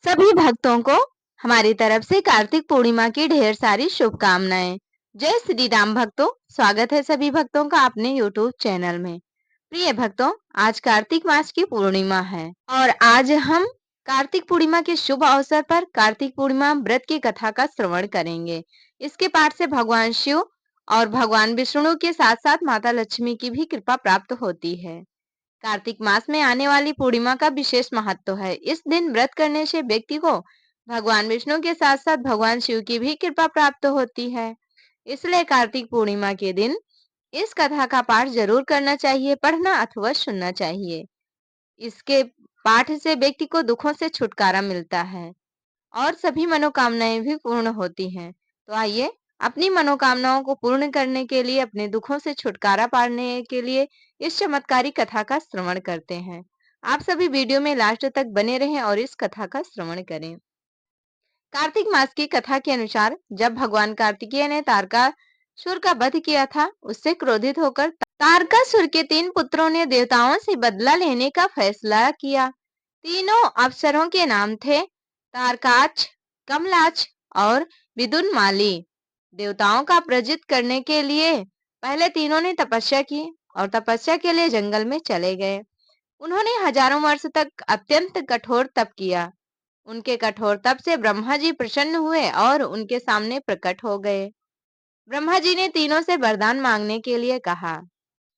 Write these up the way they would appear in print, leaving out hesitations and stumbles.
सभी भक्तों को हमारी तरफ से कार्तिक पूर्णिमा की ढेर सारी शुभकामनाएं। जय श्री राम भक्तों, स्वागत है सभी भक्तों का अपने YouTube चैनल में। प्रिय भक्तों, आज कार्तिक मास की पूर्णिमा है और आज हम कार्तिक पूर्णिमा के शुभ अवसर पर कार्तिक पूर्णिमा व्रत की कथा का श्रवण करेंगे। इसके पाठ से भगवान शिव और भगवान विष्णु के साथ साथ माता लक्ष्मी की भी कृपा प्राप्त होती है। कार्तिक मास में आने वाली पूर्णिमा का विशेष महत्व है। इस दिन व्रत करने से व्यक्ति को भगवान विष्णु के साथ साथ भगवान शिव की भी कृपा प्राप्त होती है। इसलिए कार्तिक पूर्णिमा के दिन इस कथा का पाठ जरूर करना चाहिए, पढ़ना अथवा सुनना चाहिए। इसके पाठ से व्यक्ति को दुखों से छुटकारा मिलता है और सभी मनोकामनाएं भी पूर्ण होती हैं। तो आइए अपनी मनोकामनाओं को पूर्ण करने के लिए, अपने दुखों से छुटकारा पाने के लिए इस चमत्कारी कथा का श्रवण करते हैं। आप सभी वीडियो में लास्ट तक बने रहें और इस कथा का श्रवण करें। कार्तिक मास की कथा के अनुसार जब भगवान कार्तिकेय ने तारकासुर का वध किया था, उससे क्रोधित होकर तारकासुर के 3 पुत्रों ने देवताओं से बदला लेने का फैसला किया। तीनों अप्सरों के नाम थे तारकाच, कमलाच और विदुनमाली। देवताओं का पराजित करने के लिए पहले तीनों ने तपस्या की और तपस्या के लिए जंगल में चले गए। उन्होंने हजारों वर्ष तक अत्यंत कठोर तप किया। उनके कठोर तप से ब्रह्मा जी प्रसन्न हुए और उनके सामने प्रकट हो गए। ब्रह्मा जी ने तीनों से वरदान मांगने के लिए कहा।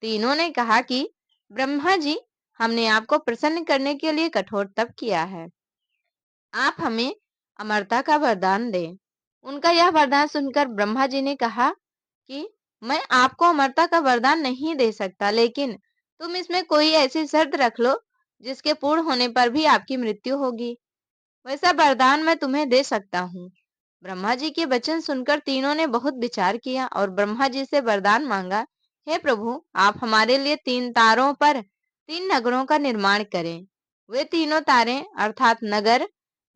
तीनों ने कहा कि ब्रह्मा जी, हमने आपको प्रसन्न करने के लिए कठोर तप किया है, आप हमें अमरता का वरदान दें। उनका यह वरदान सुनकर ब्रह्मा जी ने कहा कि मैं आपको अमरता का वरदान नहीं दे सकता, लेकिन तुम इसमें कोई ऐसी शर्त रख लो जिसके पूर्ण होने पर भी आपकी मृत्यु होगी, वैसा वरदान मैं तुम्हें दे सकता हूँ। ब्रह्मा जी के वचन सुनकर तीनों ने बहुत विचार किया और ब्रह्मा जी से वरदान मांगा, हे प्रभु, आप हमारे लिए 3 तारों पर 3 नगरों का निर्माण करें। वे तीनों तारे अर्थात नगर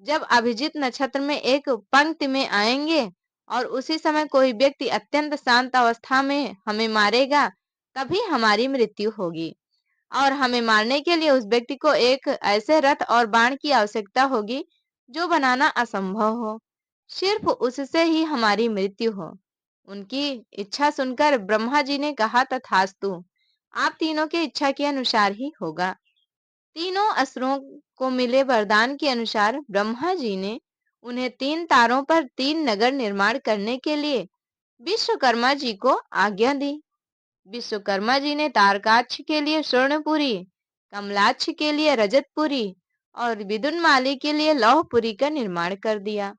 जब अभिजीत नक्षत्र में एक पंक्ति में आएंगे और उसी समय कोई व्यक्ति अत्यंत शांत अवस्था में हमें मारेगा, तभी हमारी मृत्यु होगी और हमें मारने के लिए उस व्यक्ति को एक ऐसे रथ और बाण की आवश्यकता होगी जो बनाना असंभव हो। सिर्फ उससे ही हमारी मृत्यु हो। उनकी इच्छा सुनकर ब्रह्मा जी ने कहा, तथास्तु, आप तीनों की इच्छा के अनुसार ही होगा। तीनों असुरों को मिले वरदान के अनुसार ब्रह्मा जी ने उन्हें 3 तारों पर 3 नगर निर्माण करने के लिए विश्वकर्मा जी को आज्ञा दी। विश्वकर्मा जी ने तारकाक्ष के लिए स्वर्णपुरी, कमलाक्ष के लिए रजतपुरी और विदुनमाली के लिए लौहपुरी का निर्माण कर दिया।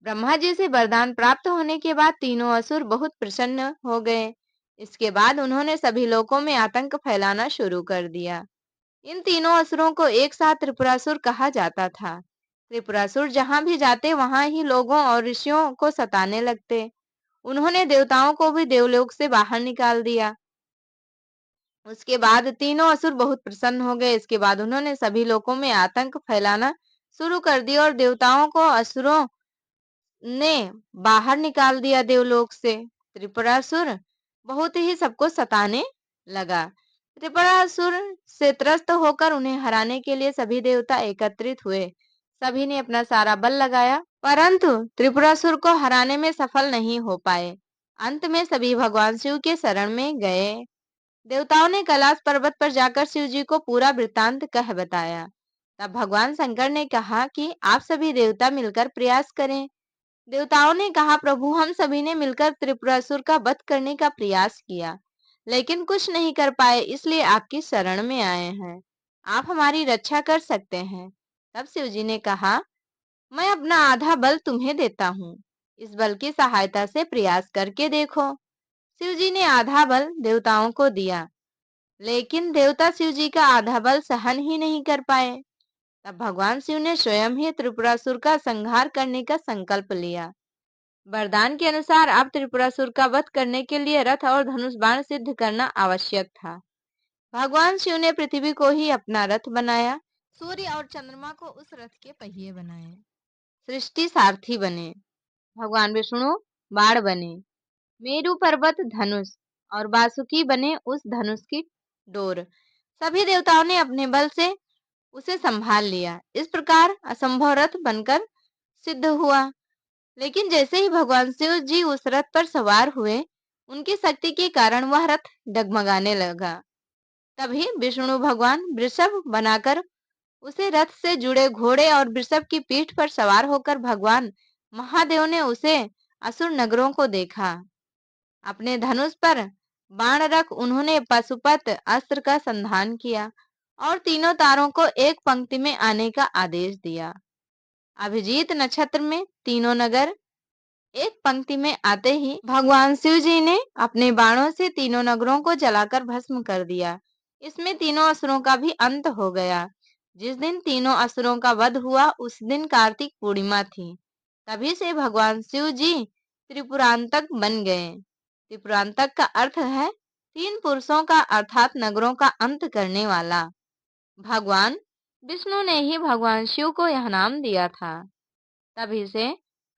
ब्रह्मा जी से वरदान प्राप्त होने के बाद तीनों असुर बहुत प्रसन्न हो गए। इसके बाद उन्होंने सभी लोकों में आतंक फैलाना शुरू कर दिया। इन तीनों असुरों को एक साथ त्रिपुरासुर कहा जाता था। त्रिपुरासुर जहां भी जाते वहां ही लोगों और ऋषियों को सताने लगते। उन्होंने देवताओं को भी देवलोक से बाहर निकाल दिया। उसके बाद तीनों असुर बहुत प्रसन्न हो गए। इसके बाद उन्होंने सभी लोकों में आतंक फैलाना शुरू कर दिया और देवताओं को असुरों ने बाहर निकाल दिया देवलोक से। त्रिपुरासुर बहुत ही सबको सताने लगा। त्रिपुरासुर से त्रस्त होकर उन्हें हराने के लिए सभी देवता एकत्रित हुए। सभी ने अपना सारा बल लगाया, परंतु त्रिपुरासुर को हराने में सफल नहीं हो पाए। अंत में सभी भगवान शिव के शरण में गए। देवताओं ने कैलाश पर्वत पर जाकर शिव जी को पूरा वृत्तांत कह बताया। तब भगवान शंकर ने कहा कि आप सभी देवता मिलकर प्रयास करें। देवताओं ने कहा, प्रभु, हम सभी ने मिलकर त्रिपुरासुर का वध करने का प्रयास किया, लेकिन कुछ नहीं कर पाए, इसलिए आपकी शरण में आए हैं। आप हमारी रक्षा कर सकते हैं। तब शिव जी ने कहा, मैं अपना आधा बल तुम्हें देता हूँ, इस बल की सहायता से प्रयास करके देखो। शिव जी ने आधा बल देवताओं को दिया, लेकिन देवता शिव जी का आधा बल सहन ही नहीं कर पाए। तब भगवान शिव ने स्वयं ही त्रिपुरासुर का संहार करने का संकल्प लिया। वरदान के अनुसार अब त्रिपुरासुर का वध करने के लिए रथ और धनुष बाण सिद्ध करना आवश्यक था। भगवान शिव ने पृथ्वी को ही अपना रथ बनाया, सूर्य और चंद्रमा को उस रथ के पहिए बनाए। सृष्टि सारथी बने। भगवान विष्णु बाण बने। मेरु पर्वत धनुष और वासुकी बने उस धनुष की डोर। सभी देवताओं ने अपने बल से उसे संभाल लिया। इस प्रकार असंभव रथ बनकर सिद्ध हुआ। लेकिन जैसे ही भगवान शिव जी उस रथ पर सवार हुए, उनकी शक्ति के कारण वह रथ डगमगाने लगा। तभी विष्णु भगवान वृषभ बनाकर उसे रथ से जुड़े घोड़े और वृषभ की पीठ पर सवार होकर भगवान महादेव ने उसे असुर नगरों को देखा। अपने धनुष पर बाण रख उन्होंने पाशुपत अस्त्र का संधान किया और तीनों तारों को एक पंक्ति में आने का आदेश दिया। अभिजीत नक्षत्र में तीनों नगर एक पंक्ति में आते ही भगवान शिव जी ने अपने बाणों से तीनों नगरों को जलाकर भस्म कर दिया। इसमें तीनों असुरों का भी अंत हो गया। जिस दिन तीनों असुरों का वध हुआ उस दिन कार्तिक पूर्णिमा थी। तभी से भगवान शिव जी त्रिपुरांतक बन गए। त्रिपुरांतक का अर्थ है तीन पुरुषों का अर्थात नगरों का अंत करने वाला। भगवान विष्णु ने ही भगवान शिव को यह नाम दिया था। तभी से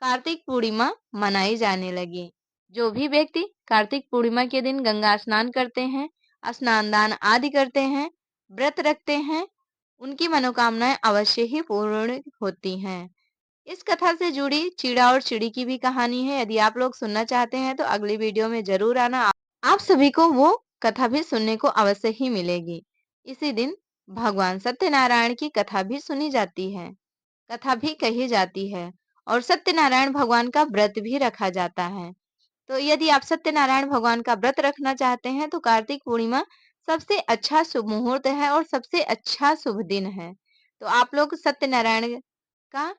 कार्तिक पूर्णिमा मनाई जाने लगी। जो भी व्यक्ति कार्तिक पूर्णिमा के दिन गंगा स्नान करते हैं, स्नान दान आदि करते हैं, व्रत रखते हैं, उनकी मनोकामनाएं अवश्य ही पूर्ण होती हैं। इस कथा से जुड़ी चीड़ा और चिड़ी की भी कहानी है। यदि आप लोग सुनना चाहते हैं तो अगली वीडियो में जरूर आना। आप सभी को वो कथा भी सुनने को अवश्य ही मिलेगी। इसी दिन भगवान सत्यनारायण की कथा भी सुनी जाती है, कथा भी कही जाती है और सत्यनारायण भगवान का व्रत भी रखा जाता है। तो यदि आप सत्यनारायण भगवान का व्रत रखना चाहते हैं तो कार्तिक पूर्णिमा सबसे अच्छा शुभ मुहूर्त है और सबसे अच्छा शुभ दिन है। तो आप लोग सत्यनारायण का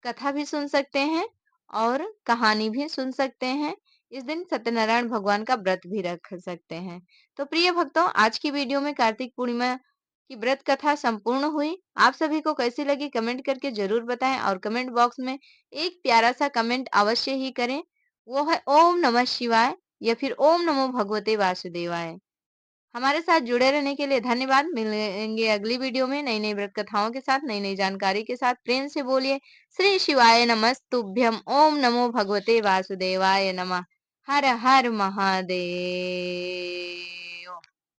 कथा भी सुन सकते हैं और कहानी भी सुन सकते हैं। इस दिन सत्यनारायण भगवान का व्रत भी रख सकते हैं। तो प्रिय भक्तों, आज की वीडियो में कार्तिक पूर्णिमा की व्रत कथा संपूर्ण हुई। आप सभी को कैसी लगी कमेंट करके जरूर बताएं और कमेंट बॉक्स में एक प्यारा सा कमेंट अवश्य ही करें। वो है ओम नमः शिवाय या फिर ओम नमो भगवते वासुदेवाय। हमारे साथ जुड़े रहने के लिए धन्यवाद। मिलेंगे अगली वीडियो में नई नई व्रत कथाओं के साथ, नई नई जानकारी के साथ। प्रेम से बोलिए श्री शिवाय नमस्तुभ्यम। ओम नमो भगवते वासुदेवाय नमः। हर हर महादेव।